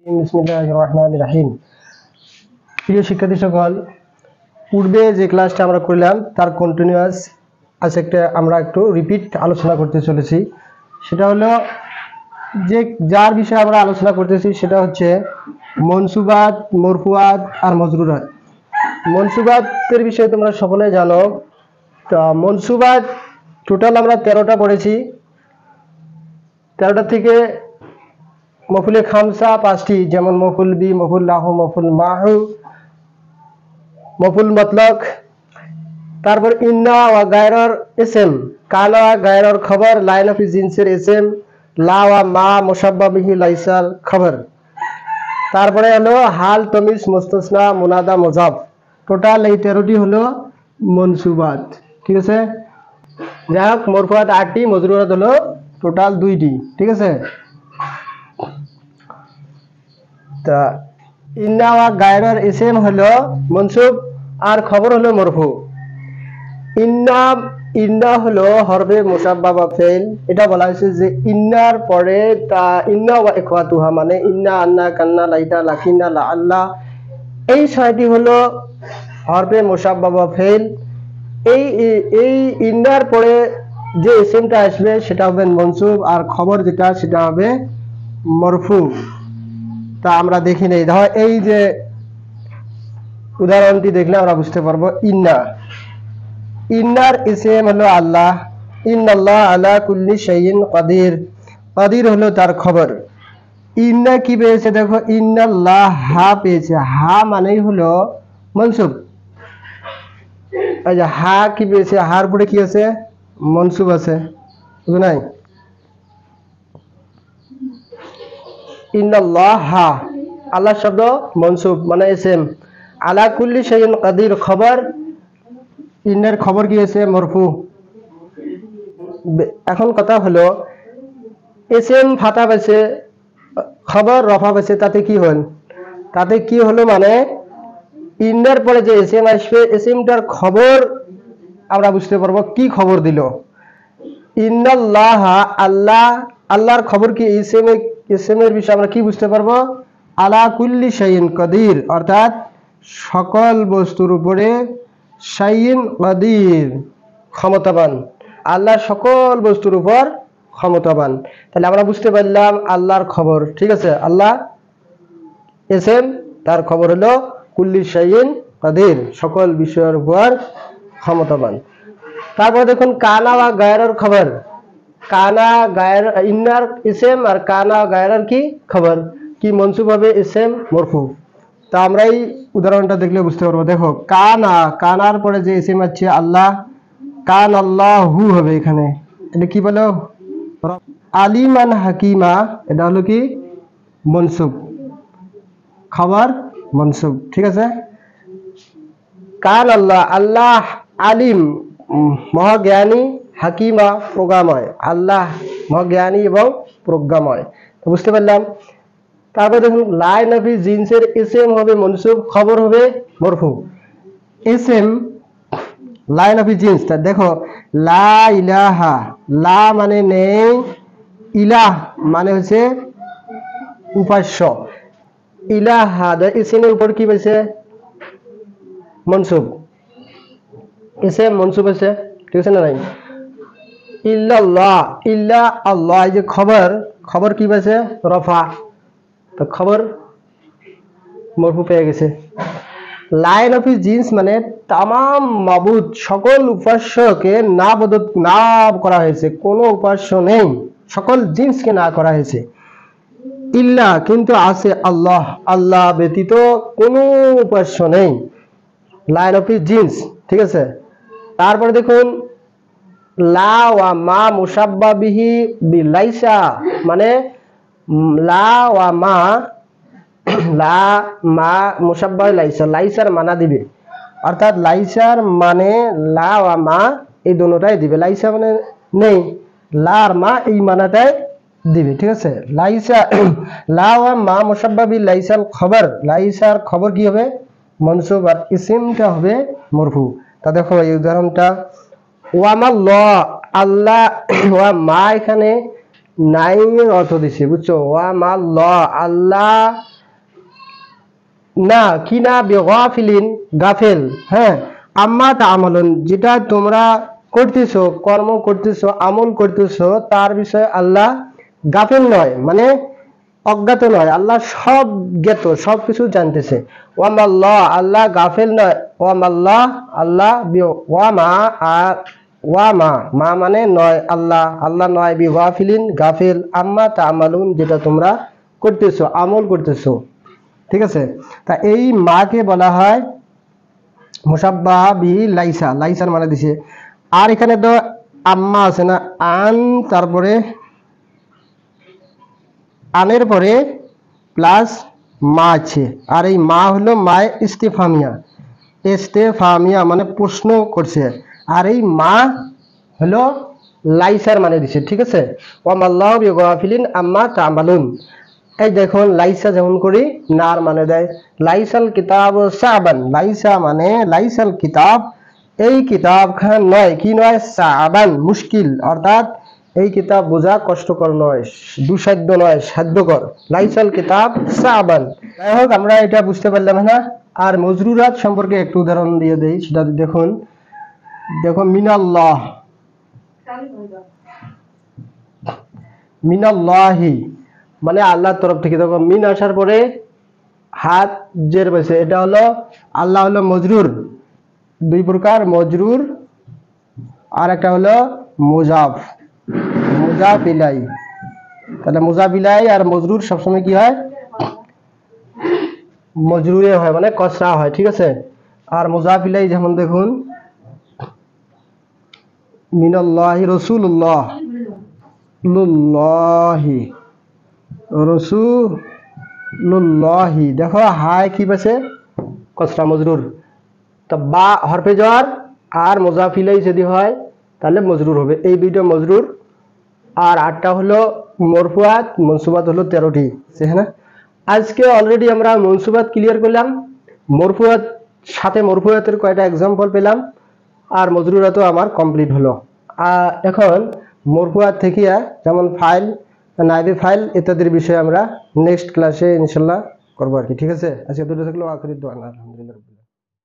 বিসমিল্লাহির রহমানির রহিম। প্রিয় শিক্ষার্থী সকল, পূর্বে যে ক্লাসটা আমরা করলাম তার কন্টিনিউয়াস আজকে আমরা একটু রিপিট আলোচনা করতে চলেছি। সেটা হলো যে যার বিষয়ে আমরা আলোচনা করতেছি সেটা হচ্ছে মনসুবাত, মরফুয়াত আর মজরুরাত। মনসুবাতের বিষয়ে তোমরা সকলে জানো। তো মনসুবাত টোটাল আমরা 13টা পড়েছি। 13টা থেকে মফুলে খামসা 5টি, যেমন মফুল বি, মফুল লাহু, মফুল মাহু, মফুল মতলক। তারপর ইন্না ওয়া গায়রর ইসম, কালা গায়রর খবর, লাইন অফ জিনসের ইসম, লা ওয়া মা মুশাব্বা বিহি লাইসাল খবর। তারপরে হলো হাল, তমিজ, মুস্তাসনা, মুনাদা, মুজাফ। টোটাল এই 13টি হলো মনসুবাত। ঠিক আছে, যাই হোক, মরফুয়াত 8টি, মজরুরাত হলো টোটাল 2টি। ঠিক আছে, তা ইন্না ওয়া গায়রর ইসম হলো মনসুব আর খবর হলো মরফু। ইন্না ইন্না হলো হরফে মুশাব্বা বা ফেল। এটা বলা হয়েছে যে ইন্নার পরে তা ইন্না ওয়া ইখওয়াতুহা, মানে ইন্না, আন্না, কান্না, লাইতা, লাকিন্না, লা আল্লাহ, এই 6টি হলো হরফে মুশাব্বা বা ফেল। এই এই ইন্নার পরে যে ইসমটা আসবে সেটা হবে মনসুব, আর খবর যেটা সেটা হবে মরফু। তা আমরা দেখি নেই, ধর এই যে উদাহরণটি দেখলে আমরা বুঝতে পারবো। ইন্না, ইন্নার ইসম হলো আল্লাহ। ইন্নাল্লাহ আলা কুল্লি শাইইন কাদির, কাদির হলো তার খবর। ইন্না কি পেয়েছে দেখো, ইন্নাল্লাহ হা পেয়েছে। হা মানেই হলো মনসুব। এই যে হা কি পেয়েছে, হার পরে কি আছে, মনসুব আছে, বুঝো নাই? ইন্নাল্লাহ হা, আল্লাহ শব্দ মনসুব মানে ইসম। আলা কুল্লি শাইইন কাদির খবর, ইন্নার খবর কি আছে, মরফু। এখন কথা হলো ইসম ফাতা পেয়েছে, খবর রফা পেয়েছে, তাতে কি হল? তাতে কি হলো মানে ইন্নার পরে যে ইসম আসবে, ইসমটার খবর আমরা বুঝতে পারবো কি খবর দিল। ইন্নাল্লাহ আল্লাহ, আল্লাহর খবর কি, ইসমের বিষয়ে আমরা কি বুঝতে পারবো? আলা কুল্লি শাইইন কাদির, অর্থাৎ সকল বস্তুর উপরে, শাইইন কাদির ক্ষমতাবান। আল্লাহ সকল বস্তুর উপর ক্ষমতাবান। তাহলে আমরা বুঝতে পারলাম আল্লাহর খবর। ঠিক আছে, আল্লাহ ইসম, তার খবর হলো কুল্লি শাইইন কাদির, সকল বিষয়ের উপর ক্ষমতাবান। তারপর দেখুন কানা ওয়া গায়রর খবর। কানা গায়র, ইন্নার ইসম আর কানা গায়রর কি খবর, কি মনসুব হবে, ইসম মরফু। তা আমরা এই উদাহরণটা দেখলে বুঝতে পারবো। দেখো কানা, কানার পরে যে ইসম আছে আল্লাহ, কান আল্লাহু হবে এখানে। এটা কি বলো, আলিমান হাকিমা, এটা হলো কি মনসুব, খবর মনসুব। ঠিক আছে, কান আল্লাহ, আল্লাহ আলিম মহাজ্ঞানী, হাকিমা প্রজ্ঞাময়, আল্লাহ মহাজ্ঞানী এবং প্রজ্ঞাময়। বুঝতে পারলাম। তারপর দেখুন লাইন অফ জিনসের ইসম হবে মনসুব, খবর হবে মরফু। ইসম লাইন অফ জিন্স, দেখো লা ইলাহা, লা মানে নেই, ইলাহ মানে হচ্ছে উপাস্য। ইলাহা ইসমের উপর কি পেয়েছে, মনসুব, ইসম মনসুব আছে। ঠিক আছে না নাই? ইল্লাল্লাহ, ইল্লা আল্লাহ, এই যে খবর, খবর কি পেয়েছে, রফা, তো খবর মরফু পেয়ে গেছে। লাইন অফ জিন্স মানে তামাম মাবুদ, সকল উপাস্যকে না করা হয়েছে, কোনো উপাস্য নেই, সকল জিন্সকে না করা হয়েছে। ইল্লা কিন্তু আছে আল্লাহ, আল্লাহ ব্যতীত কোনো উপাস্য নেই, লাইন অফ জিন্স। ঠিক আছে, তারপরে দেখুন লা ওয়া মা মুশাব্বা বিহি লাইসা, মানে লা ওয়া মা, লা মা মুশাব্বা লাইসা, লাইসার মানা দিবে, অর্থাৎ লাইসার মানে লা ওয়া মা এই দুটোটাই দিবে। লাইসা মানে নেই, লা আর মা এই মানাটাই দিবে। ঠিক আছে, লাইসা লা ওয়া মা মুশাব্বা বি লাইসাল খবর, লাইসার খবর কি হবে, মনসুব, আর ইসিমটা হবে মরফু। তা দেখো এই উদাহরণটা, ওয়ামাল্লাহ, আল্লাহ ওয়া মা, এখানে নাই অর্থ দিছে, বুঝছো? ওয়া মা ল, আল্লাহ না কি না বিগাফিলিন, গাফেল, হ্যাঁ, আম্মা তা'মালুন, যেটা তোমরা করতেছো, কর্ম করতেছো, আমল করতেছো, তার বিষয়ে আল্লাহ গাফেল নয়, মানে অজ্ঞাত নয়, আল্লাহ সব জ্ঞাত, সবকিছু জানতেছে। ওয়ামাল্লাহ, আল্লাহ গাফেল নয়, ওয়ামাল্লাহ, আল্লাহ ওয়ামা, আর ওয়ামা, মা মানে নয়, আল্লাহ, আল্লাহ নয় বিগাফিলিন, গাফেল, আম্মা তা'মালুন, যেটা তোমরা করতেছো, আমল করতেছো। ঠিক আছে, তা এই মাকে বলা হয় মুসাব্বাহা বিহি লাইসা, লাইসার মানে দিছে। আর এখানে তো আম্মা আছে না, আন, তারপরে আনের পরে প্লাস মা আছে, আর এই মা হলো মায়ে ইস্তেফামিয়া, ইস্তেফামিয়া মানে প্রশ্ন করছে, আর এই মা হলো লাইসার মানে দিছে। ঠিক আছে, ওয়ামাল্লাহু বিগাফিলিন আম্মা তা'মালুন। এই দেখুন লাইসা যেমন করি নার মানে দেয়, লাইসাল কিতাব সাবান, লাইসা মানে লাইসাল কিতাব, এই কিতাব খান নয়, কি নয়, সাবান মুশকিল, অর্থাৎ এই কিতাব বোঝা কষ্টকর নয়, দুঃসাধ্য নয়, সাধ্যকর, লাইসাল কিতাব সাবান। যাই হোক, আমরা এটা বুঝতে পারলাম না। আর মজরুরাত সম্পর্কে একটু উদাহরণ দিয়ে দেই, সেটা দেখুন। দেখো মিনাল্লাহ, মিনাল্লাহি মানে আল্লাহর তরফ থেকে। দেখো মিন আসার পরে হাত জের বসে, এটা হলো আল্লাহ হলো মজরুর, দুই প্রকার, মজরুর আর একটা হলো মুজাফ, মুজাফ ইলাই। তাহলে মুজাফ ইলাই আর মজরুর সবসময় কি হয়, মজরুরে হয়, মানে কসরা হয়। ঠিক আছে, আর মুজাফ ইলাই যেমন দেখুন মিনাল্লাহি রাসূলুল্লাহ, লুল্লাহি রাসূলুল্লাহি, দেখো হায় কি বসে, কসরা মজরুর। তো বা হরফে জ্বর আর মুজাফ ইলাই যদি হয় তাহলে মজরুর হবে, এই দুইটা মজরুর। আর আটটা হলো মরফুয়াত, মনসুবাত হলো 13টি, হ্যাঁ। আজকে অলরেডি আমরা মনসুবাত ক্লিয়ার করলাম, মরফুয়াত সাথে মরফুয়াতের কয়টা এক্সাম্পল পেলাম, আর মজরুরাতও আমার কমপ্লিট হলো। এখন মরফুয়াত থেকে যেমন ফাইল, নাইবে ফাইল ইত্যাদির বিষয়ে আমরা নেক্সট ক্লাসে ইনশাল্লাহ করবো আর কি। ঠিক আছে, আজকে দুটো থাকলো, আখরি দোয়া, আলহামদুলিল্লাহ।